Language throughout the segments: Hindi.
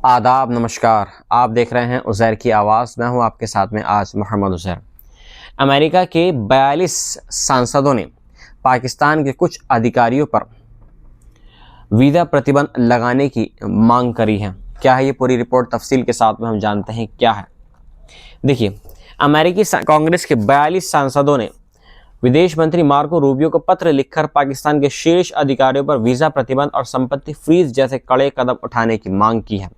आदाब नमस्कार। आप देख रहे हैं उज़ैर की आवाज़। मैं हूं आपके साथ में आज मोहम्मद उज़ैर। अमेरिका के 42 सांसदों ने पाकिस्तान के कुछ अधिकारियों पर वीज़ा प्रतिबंध लगाने की मांग करी है। क्या है ये पूरी रिपोर्ट, तफसील के साथ में हम जानते हैं क्या है। देखिए, अमेरिकी कांग्रेस के 42 सांसदों ने विदेश मंत्री मार्को रूबियो को पत्र लिखकर पाकिस्तान के शीर्ष अधिकारियों पर वीज़ा प्रतिबंध और संपत्ति फ्रीज जैसे कड़े कदम उठाने की मांग की है।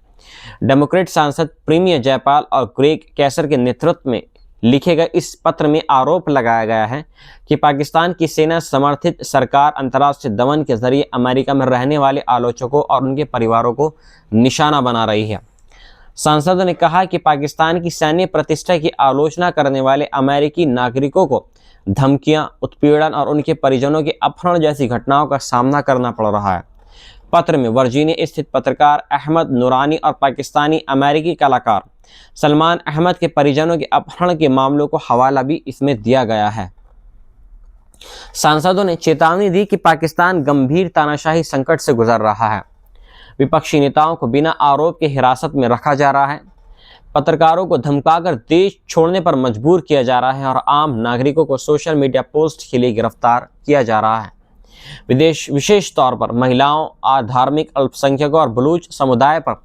डेमोक्रेट सांसद प्रीमियर जयपाल और ग्रेग कैसर के नेतृत्व में लिखे गए इस पत्र में आरोप लगाया गया है कि पाकिस्तान की सेना समर्थित सरकार अंतर्राष्ट्रीय दमन के जरिए अमेरिका में रहने वाले आलोचकों और उनके परिवारों को निशाना बना रही है। सांसदों ने कहा कि पाकिस्तान की सैन्य प्रतिष्ठा की आलोचना करने वाले अमेरिकी नागरिकों को धमकियां, उत्पीड़न और उनके परिजनों के अपहरण जैसी घटनाओं का सामना करना पड़ रहा है। पत्र में वर्जीनिया स्थित पत्रकार अहमद नूरानी और पाकिस्तानी अमेरिकी कलाकार सलमान अहमद के परिजनों के अपहरण के मामलों को हवाला भी इसमें दिया गया है। सांसदों ने चेतावनी दी कि पाकिस्तान गंभीर तानाशाही संकट से गुजर रहा है। विपक्षी नेताओं को बिना आरोप के हिरासत में रखा जा रहा है, पत्रकारों को धमकाकर देश छोड़ने पर मजबूर किया जा रहा है और आम नागरिकों को सोशल मीडिया पोस्ट के लिए गिरफ्तार किया जा रहा है। विशेष तौर पर महिलाओं, धार्मिक अल्पसंख्यकों और बलूच समुदाय पर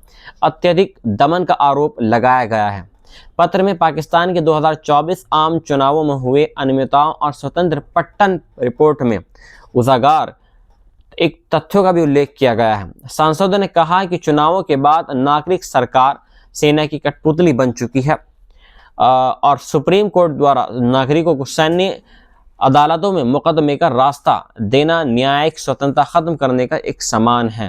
अत्यधिक दमन का आरोप लगाया गया है। पत्र में पाकिस्तान के 2024 आम चुनावों में हुए अनियमितताओं और स्वतंत्र पट्टन रिपोर्ट में उजागर एक तथ्यों का भी उल्लेख किया गया है। सांसदों ने कहा कि चुनावों के बाद नागरिक सरकार सेना की कठपुतली बन चुकी है और सुप्रीम कोर्ट द्वारा नागरिकों को सैन्य अदालतों में मुकदमे का रास्ता देना न्यायिक स्वतंत्रता खत्म करने का एक समान है।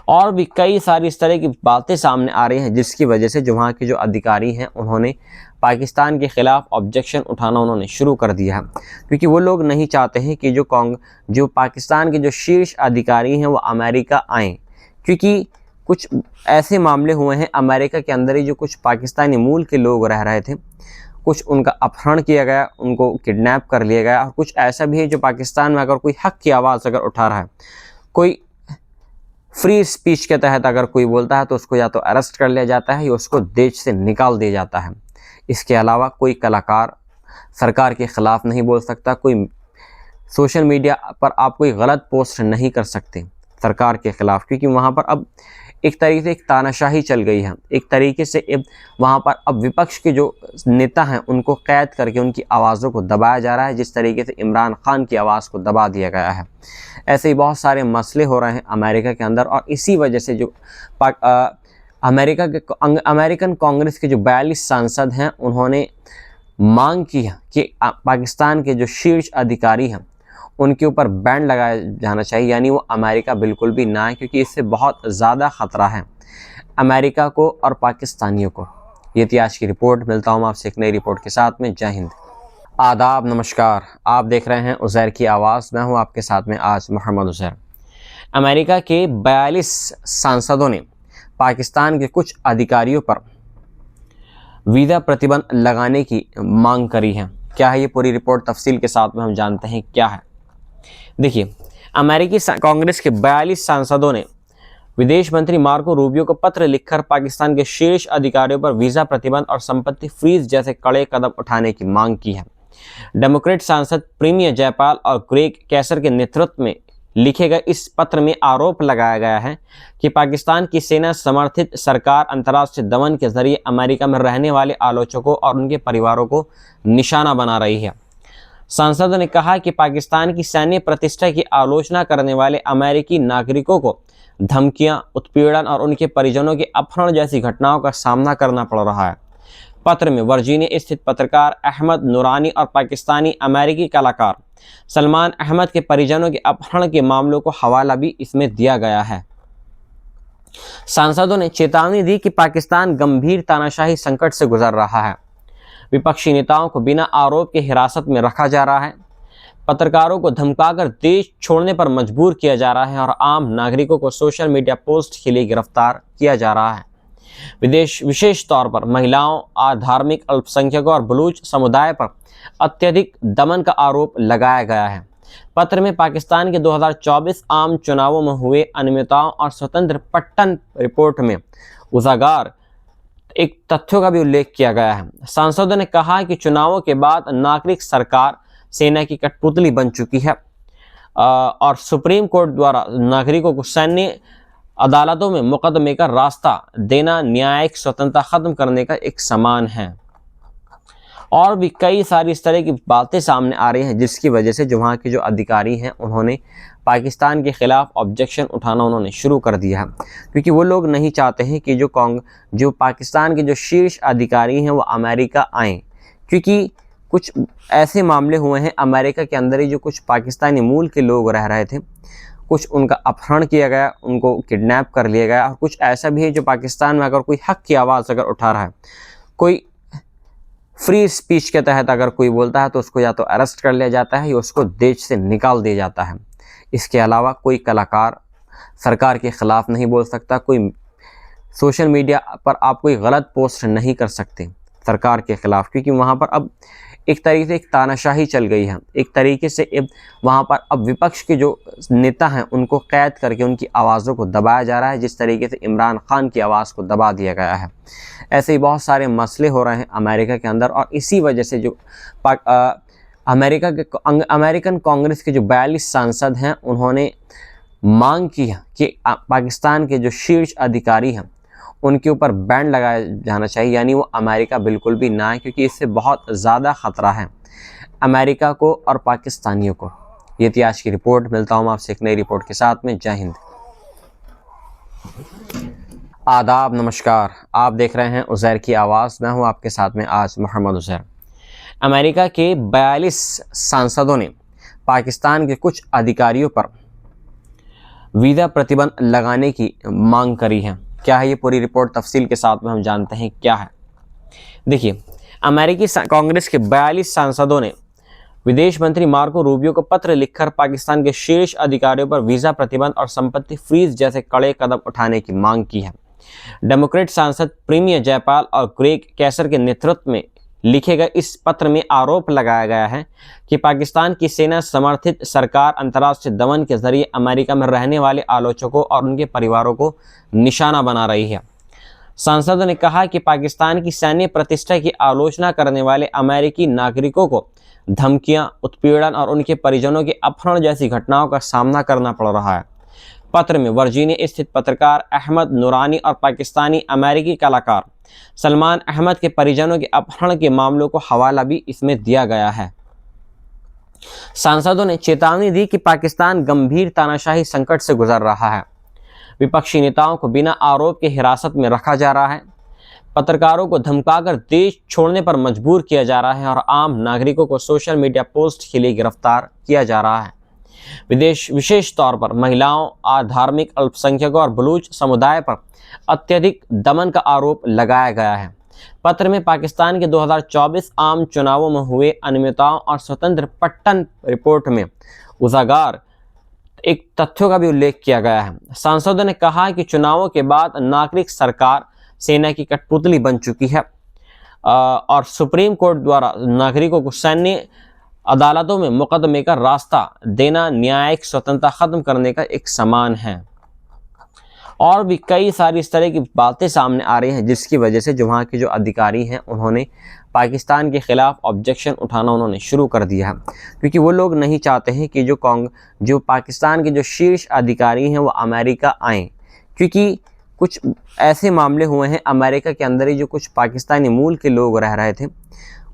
और भी कई सारी इस तरह की बातें सामने आ रही हैं जिसकी वजह से जो वहाँ के जो अधिकारी हैं उन्होंने पाकिस्तान के खिलाफ ऑब्जेक्शन उठाना उन्होंने शुरू कर दिया है, क्योंकि वो लोग नहीं चाहते हैं कि जो पाकिस्तान के जो शीर्ष अधिकारी हैं वो अमेरिका आएँ, क्योंकि कुछ ऐसे मामले हुए हैं अमेरिका के अंदर ही जो कुछ पाकिस्तानी मूल के लोग रह रहे थे, कुछ उनका अपहरण किया गया, उनको किडनैप कर लिया गया। और कुछ ऐसा भी है जो पाकिस्तान में अगर कोई हक की आवाज़ अगर उठा रहा है, कोई फ्री स्पीच के तहत अगर कोई बोलता है तो उसको या तो अरेस्ट कर लिया जाता है या उसको देश से निकाल दिया जाता है। इसके अलावा कोई कलाकार सरकार के ख़िलाफ़ नहीं बोल सकता, कोई सोशल मीडिया पर आप कोई गलत पोस्ट नहीं कर सकते सरकार के ख़िलाफ़, क्योंकि वहाँ पर अब एक तरीके से एक तानाशाही चल गई है। एक तरीके से वहाँ पर अब विपक्ष के जो नेता हैं उनको कैद करके उनकी आवाज़ों को दबाया जा रहा है, जिस तरीके से इमरान खान की आवाज़ को दबा दिया गया है। ऐसे ही बहुत सारे मसले हो रहे हैं अमेरिका के अंदर, और इसी वजह से जो अमेरिकन कांग्रेस के जो 42 सांसद हैं उन्होंने मांग की है कि पाकिस्तान के जो शीर्ष अधिकारी हैं उनके ऊपर बैन लगाया जाना चाहिए, यानी वो अमेरिका बिल्कुल भी ना आए, क्योंकि इससे बहुत ज़्यादा ख़तरा है अमेरिका को और पाकिस्तानियों को। ये थी आज की रिपोर्ट। मिलता हूँ आपसे एक नई रिपोर्ट के साथ में। जय हिंद। आदाब नमस्कार। आप देख रहे हैं उज़ैर की आवाज़। मैं हूँ आपके साथ में आज मोहम्मद उज़ैर। अमेरिका के 42 सांसदों ने पाकिस्तान के कुछ अधिकारियों पर वीज़ा प्रतिबंध लगाने की मांग करी है। क्या है ये पूरी रिपोर्ट, तफसील के साथ में हम जानते हैं क्या है। देखिए, अमेरिकी कांग्रेस के 42 सांसदों ने विदेश मंत्री मार्को रूबियो को पत्र लिखकर पाकिस्तान के शीर्ष अधिकारियों पर वीज़ा प्रतिबंध और संपत्ति फ्रीज जैसे कड़े कदम उठाने की मांग की है। डेमोक्रेट सांसद प्रीमियर जयपाल और ग्रेग कैसर के नेतृत्व में लिखे गए इस पत्र में आरोप लगाया गया है कि पाकिस्तान की सेना समर्थित सरकार अंतर्राष्ट्रीय दमन के जरिए अमेरिका में रहने वाले आलोचकों और उनके परिवारों को निशाना बना रही है। सांसदों ने कहा कि पाकिस्तान की सैन्य प्रतिष्ठा की आलोचना करने वाले अमेरिकी नागरिकों को धमकियां, उत्पीड़न और उनके परिजनों के अपहरण जैसी घटनाओं का सामना करना पड़ रहा है। पत्र में वर्जीनिया स्थित पत्रकार अहमद नूरानी और पाकिस्तानी अमेरिकी कलाकार सलमान अहमद के परिजनों के अपहरण के मामलों को हवाला भी इसमें दिया गया है। सांसदों ने चेतावनी दी कि पाकिस्तान गंभीर तानाशाही संकट से गुजर रहा है। विपक्षी नेताओं को बिना आरोप के हिरासत में रखा जा रहा है, पत्रकारों को धमकाकर देश छोड़ने पर मजबूर किया जा रहा है और आम नागरिकों को सोशल मीडिया पोस्ट के लिए गिरफ्तार किया जा रहा है। विशेष तौर पर महिलाओं, धार्मिक अल्पसंख्यकों और बलूच समुदाय पर अत्यधिक दमन का आरोप लगाया गया है। पत्र में पाकिस्तान के 2024 आम चुनावों में हुए अनियमितताओं और स्वतंत्र पट्टन रिपोर्ट में उजागर एक तथ्यों का भी उल्लेख किया गया है। सांसदों ने कहा कि चुनावों के बाद नागरिक सरकार सेना की कठपुतली बन चुकी है और सुप्रीम कोर्ट द्वारा नागरिकों को सैन्य अदालतों में मुकदमे का रास्ता देना न्यायिक स्वतंत्रता खत्म करने का एक समान है। और भी कई सारी इस तरह की बातें सामने आ रही हैं जिसकी वजह से जो वहाँ के जो अधिकारी हैं उन्होंने पाकिस्तान के खिलाफ ऑब्जेक्शन उठाना उन्होंने शुरू कर दिया है, क्योंकि वो लोग नहीं चाहते हैं कि जो पाकिस्तान के जो शीर्ष अधिकारी हैं वो अमेरिका आएँ, क्योंकि कुछ ऐसे मामले हुए हैं अमेरिका के अंदर ही जो कुछ पाकिस्तानी मूल के लोग रह रहे थे, कुछ उनका अपहरण किया गया, उनको किडनैप कर लिया गया, और कुछ ऐसा भी है जो पाकिस्तान में अगर कोई हक की आवाज़ अगर उठा रहा है, कोई फ्री स्पीच के तहत अगर कोई बोलता है तो उसको या तो अरेस्ट कर लिया जाता है या उसको देश से निकाल दिया जाता है। इसके अलावा कोई कलाकार सरकार के ख़िलाफ़ नहीं बोल सकता, कोई सोशल मीडिया पर आप कोई गलत पोस्ट नहीं कर सकते सरकार के ख़िलाफ़, क्योंकि वहाँ पर अब एक तरीके से एक तानाशाही चल गई है। एक तरीके से वहाँ पर अब विपक्ष के जो नेता हैं उनको कैद करके उनकी आवाज़ों को दबाया जा रहा है, जिस तरीके से इमरान खान की आवाज़ को दबा दिया गया है। ऐसे ही बहुत सारे मसले हो रहे हैं अमेरिका के अंदर, और इसी वजह से जो अमेरिकन कांग्रेस के जो 42 सांसद हैं उन्होंने मांग की है कि पाकिस्तान के जो शीर्ष अधिकारी हैं उनके ऊपर बैन लगाया जाना चाहिए, यानी वो अमेरिका बिल्कुल भी ना आए, क्योंकि इससे बहुत ज़्यादा ख़तरा है अमेरिका को और पाकिस्तानियों को। ये थी आज की रिपोर्ट। मिलता हूँ आपसे एक नई रिपोर्ट के साथ में। जय हिंद। आदाब, नमस्कार। आप देख रहे हैं उज़ैर की आवाज़। मैं हूँ आपके साथ में आज मोहम्मद उज़ैर। अमेरिका के 42 सांसदों ने पाकिस्तान के कुछ अधिकारियों पर वीज़ा प्रतिबंध लगाने की मांग करी है। क्या है ये पूरी रिपोर्ट, तफसील के साथ में हम जानते हैं क्या है। देखिए, अमेरिकी कांग्रेस के 42 सांसदों ने विदेश मंत्री मार्को रूबियो को पत्र लिखकर पाकिस्तान के शीर्ष अधिकारियों पर वीज़ा प्रतिबंध और संपत्ति फ्रीज जैसे कड़े कदम उठाने की मांग की है। डेमोक्रेट सांसद प्रीमियर जयपाल और ग्रेग कैसर के नेतृत्व में लिखे गए इस पत्र में आरोप लगाया गया है कि पाकिस्तान की सेना समर्थित सरकार अंतर्राष्ट्रीय दमन के जरिए अमेरिका में रहने वाले आलोचकों और उनके परिवारों को निशाना बना रही है। सांसदों ने कहा कि पाकिस्तान की सैन्य प्रतिष्ठा की आलोचना करने वाले अमेरिकी नागरिकों को धमकियां, उत्पीड़न और उनके परिजनों के अपहरण जैसी घटनाओं का सामना करना पड़ रहा है। पत्र में वर्जीनिया स्थित पत्रकार अहमद नूरानी और पाकिस्तानी अमेरिकी कलाकार सलमान अहमद के परिजनों के अपहरण के मामलों को हवाला भी इसमें दिया गया है। सांसदों ने चेतावनी दी कि पाकिस्तान गंभीर तानाशाही संकट से गुजर रहा है। विपक्षी नेताओं को बिना आरोप के हिरासत में रखा जा रहा है, पत्रकारों को धमकाकर देश छोड़ने पर मजबूर किया जा रहा है और आम नागरिकों को सोशल मीडिया पोस्ट के लिए गिरफ्तार किया जा रहा है। विशेष तौर पर महिलाओं, धार्मिक अल्पसंख्यकों और बलूच समुदाय पर अत्यधिक दमन का आरोप लगाया गया है। पत्र में पाकिस्तान के 2024 आम चुनावों में हुए अनियमितताओं और स्वतंत्र पट्टन रिपोर्ट में उजागर एक तथ्यों का भी उल्लेख किया गया है। सांसदों ने कहा कि चुनावों के बाद नागरिक सरकार सेना की कठपुतली बन चुकी है और सुप्रीम कोर्ट द्वारा नागरिकों को सैन्य अदालतों में मुकदमे का रास्ता देना न्यायिक स्वतंत्रता खत्म करने का एक समान है। और भी कई सारी इस तरह की बातें सामने आ रही हैं जिसकी वजह से जो वहाँ के जो अधिकारी हैं उन्होंने पाकिस्तान के ख़िलाफ़ ऑब्जेक्शन उठाना उन्होंने शुरू कर दिया है, क्योंकि वो लोग नहीं चाहते हैं कि जो पाकिस्तान के जो शीर्ष अधिकारी हैं वो अमेरिका आएँ, क्योंकि कुछ ऐसे मामले हुए हैं अमेरिका के अंदर ही जो कुछ पाकिस्तानी मूल के लोग रह रहे थे,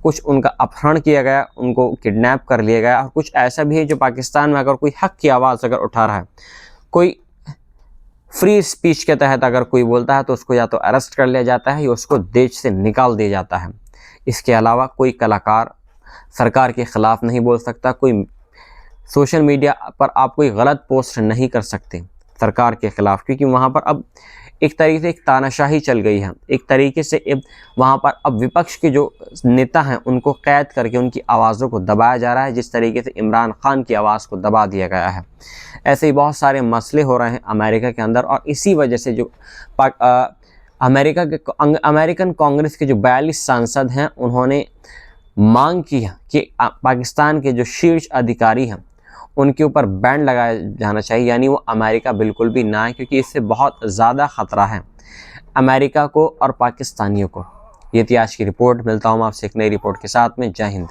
कुछ उनका अपहरण किया गया, उनको किडनैप कर लिया गया, और कुछ ऐसा भी है जो पाकिस्तान में अगर कोई हक की आवाज़ अगर उठा रहा है, कोई फ्री स्पीच के तहत अगर कोई बोलता है तो उसको या तो अरेस्ट कर लिया जाता है या उसको देश से निकाल दिया जाता है। इसके अलावा कोई कलाकार सरकार के ख़िलाफ़ नहीं बोल सकता, कोई सोशल मीडिया पर आप कोई गलत पोस्ट नहीं कर सकते सरकार के ख़िलाफ़, क्योंकि वहाँ पर अब एक तरीके से एक तानाशाही चल गई है। एक तरीके से वहाँ पर अब विपक्ष के जो नेता हैं उनको कैद करके उनकी आवाज़ों को दबाया जा रहा है, जिस तरीके से इमरान खान की आवाज़ को दबा दिया गया है। ऐसे ही बहुत सारे मसले हो रहे हैं अमेरिका के अंदर, और इसी वजह से जो अमेरिकन कांग्रेस के जो 42 सांसद हैं उन्होंने मांग की है कि पाकिस्तान के जो शीर्ष अधिकारी हैं उनके ऊपर बैन लगाया जाना चाहिए, यानी वो अमेरिका बिल्कुल भी ना आए, क्योंकि इससे बहुत ज़्यादा ख़तरा है अमेरिका को और पाकिस्तानियों को। ये थी आज की रिपोर्ट। मिलता हूँ आपसे एक नई रिपोर्ट के साथ में। जय हिंद।